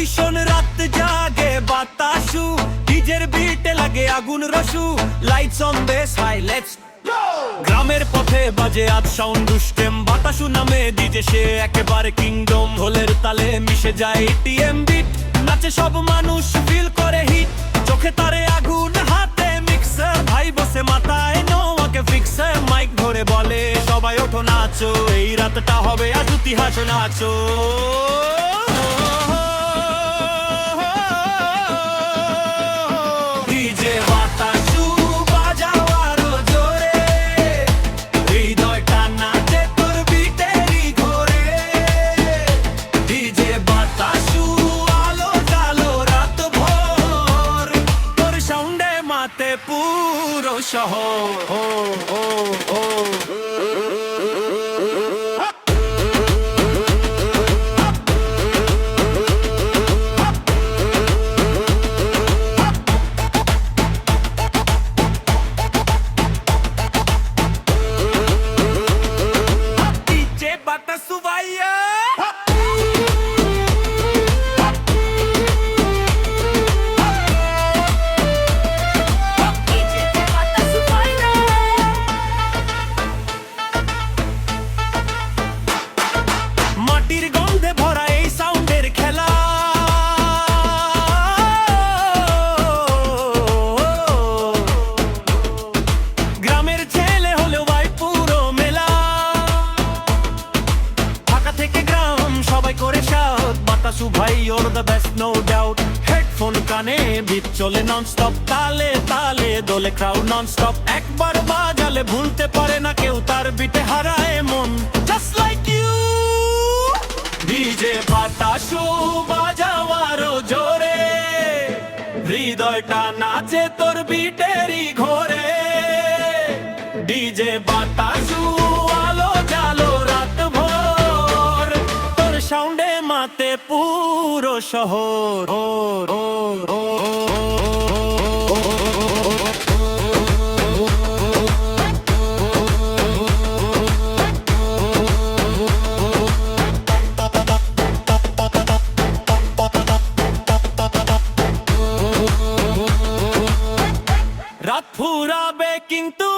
ওই শোন রাত জাগে বাতাসু, ডিজের বিটে লাগে আগুন রসু। Lights on bass high let's go. গ্রামের পথে বাজে আজ সাউন্ড দুষ্টেম, বাতাসু নামে ডিজে সে একেবারে কিংডম। ঢোলের তালে মিশে যায় এটিএম বিট, নাচে সব মানুষ ফিল করে হিট। চোখে তারে আগুন হাতে মিক্সার, ভাই বসে মাথায় নোয়াকে ফিক্সার। মাইক ধরে বলে সবাই ওঠো নাচো, এই রাতটা হবে আজ ইতিহাস নাচো। ডিজে বাতাসু বাজাও আরো জোরে, হৃদয়টা নাচে তোর বিটেরই ঘোরে। ডিজে বাতাসু আলো জালো রাত ভোর, তোর সাউন্ডে মাতে পুরো শহর। ও ও ও বাতাসু ভাইয়া। মাটির গন্ধে ভরা এই সাউন্ডের খেলা, গ্রামের ছেলে হলেও ভাই পুরো মেলা। ঢাকা থেকে গ্রাম সবাই করে শাউট, বাতাসু ভাই ওর the best no doubt. Headphone কানে বিট চলে নন স্টপ, তালে তালে দোলে ক্রাউড নন স্টপ। একবার বাজালে ভুলতে পারে না কেউ, তার বিটে হারায় মন জাস্ট লাইক ইউ। ডিজে বাতাসু বাজাও আরো জোরে, হৃদয়টা নাচে তোর বিটেরই ঘোরে। ডিজে বাতাসু আলো জালো রাত ভোর, তোর সাউন্ডে মাতে পুরো শহর। ও ও ও রাত ফুরাবে কিন্তু